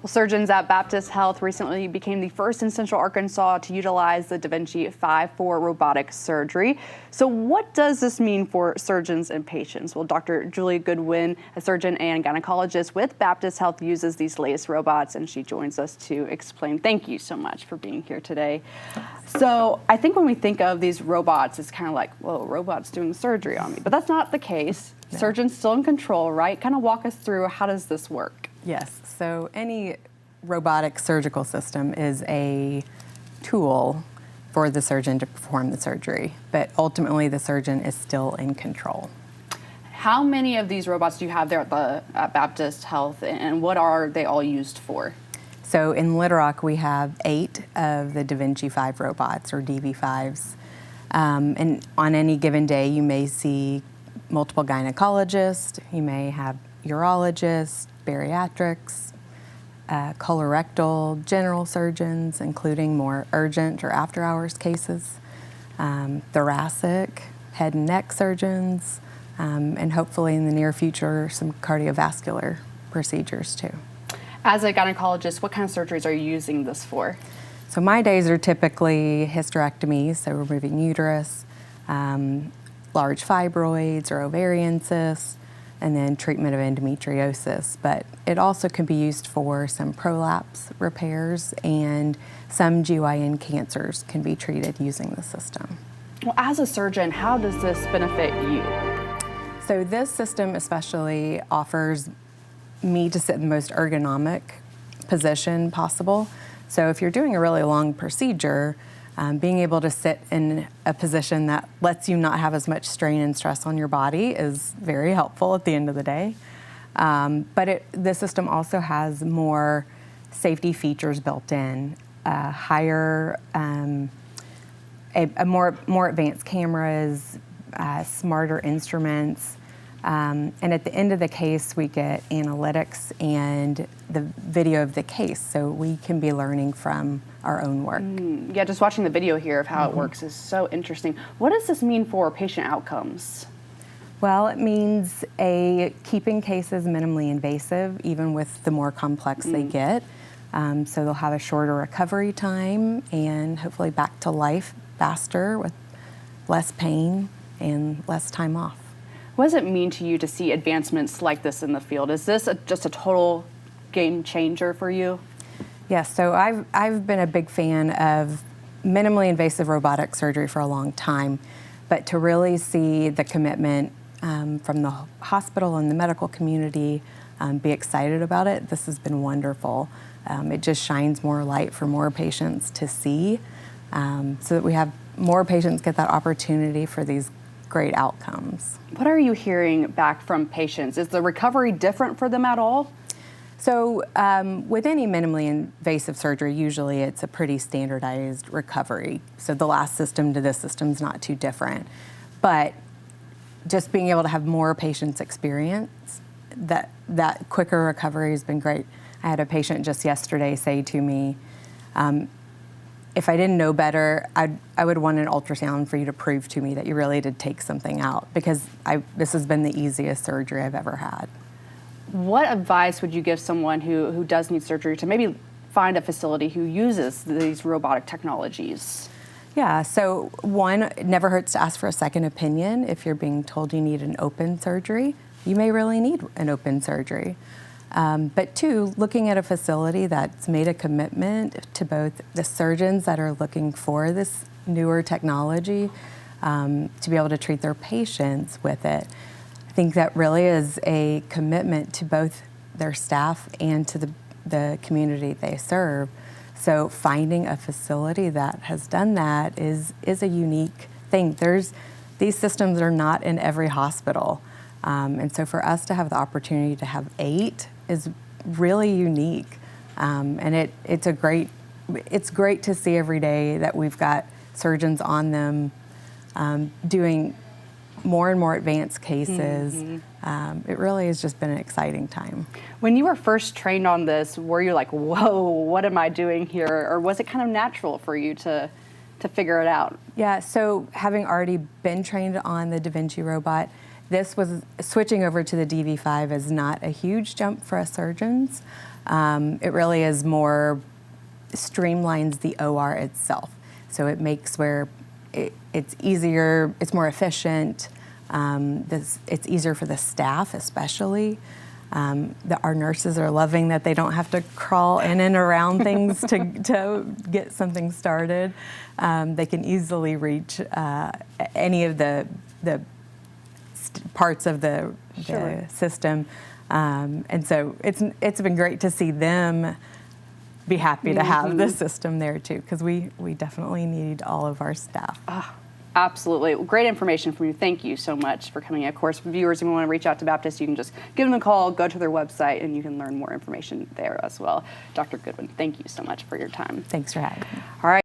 Surgeons at Baptist Health recently became the first in Central Arkansas to utilize the Da Vinci 5 for robotic surgery. So what does this mean for surgeons and patients? Well, Dr. Julie Goodwin, a surgeon and gynecologist with Baptist Health, uses these latest robots, and she joins us to explain. Thank you so much for being here today. So I think when we think of these robots, it's kind of like, whoa, robots doing surgery on me. But that's not the case. No. Surgeons still in control, right? Kind of walk us through, how does this work? Yes, so any robotic surgical system is a tool for the surgeon to perform the surgery, but ultimately the surgeon is still in control. How many of these robots do you have there at Baptist Health, and what are they all used for? So in Little Rock we have 8 of the Da Vinci 5 robots, or DV5s, and on any given day you may see multiple gynecologists, you may have urologists, bariatrics, colorectal, general surgeons, including more urgent or after-hours cases, thoracic, head and neck surgeons, and hopefully in the near future some cardiovascular procedures too. As a gynecologist, what kind of surgeries are you using this for? So my days are typically hysterectomies, so removing uterus, large fibroids or ovarian cysts, and then treatment of endometriosis. But it also can be used for some prolapse repairs, and some GYN cancers can be treated using the system. Well, as a surgeon, how does this benefit you? So this system especially offers me to sit in the most ergonomic position possible. So if you're doing a really long procedure, being able to sit in a position that lets you not have as much strain and stress on your body is very helpful at the end of the day. But the system also has more safety features built in, higher, more advanced cameras, smarter instruments, and at the end of the case we get analytics and the video of the case, so we can be learning from our own work. Yeah, just watching the video here of how it works is so interesting. What does this mean for patient outcomes? Well, it means keeping cases minimally invasive, even with the more complex they get. So they'll have a shorter recovery time and hopefully back to life faster with less pain and less time off. What does it mean to you to see advancements like this in the field? Is this just a total game changer for you? Yes, so I've been a big fan of minimally invasive robotic surgery for a long time, but to really see the commitment from the hospital and the medical community be excited about it, this has been wonderful. It just shines more light for more patients to see, so that we have more patients get that opportunity for these great outcomes. What are you hearing back from patients? Is the recovery different for them at all? So with any minimally invasive surgery, usually it's a pretty standardized recovery. So the last system to this system is not too different. But just being able to have more patients experience that quicker recovery has been great. I had a patient just yesterday say to me, if I didn't know better, I would want an ultrasound for you to prove to me that you really did take something out, because this has been the easiest surgery I've ever had. What advice would you give someone who does need surgery to maybe find a facility who uses these robotic technologies? Yeah, so one, it never hurts to ask for a second opinion. If you're being told you need an open surgery, you may really need an open surgery. But two, looking at a facility that's made a commitment to both the surgeons that are looking for this newer technology to be able to treat their patients with it. I think that really is a commitment to both their staff and to the community they serve. So finding a facility that has done that is a unique thing. These systems are not in every hospital. And so for us to have the opportunity to have 8 is really unique. And it's great to see every day that we've got surgeons on them doing more and more advanced cases. It really has just been an exciting time. When you were first trained on this, were you like, whoa, what am I doing here? Or was it kind of natural for you to figure it out? Yeah, so having already been trained on the Da Vinci robot, this was switching over to the DV5 is not a huge jump for us surgeons. It really is more streamlines the OR itself. So it makes where it's easier, it's more efficient, it's easier for the staff especially. Our nurses are loving that they don't have to crawl in and around things to get something started. They can easily reach any of the parts of the system. And so it's been great to see them be happy to have the system there too, because we definitely need all of our staff. Absolutely. Well, great information from you. Thank you so much for coming. Of course, viewers, if you want to reach out to Baptist, you can just give them a call, go to their website, and you can learn more information there as well. Dr. Goodwin, thank you so much for your time. Thanks for having me. All right.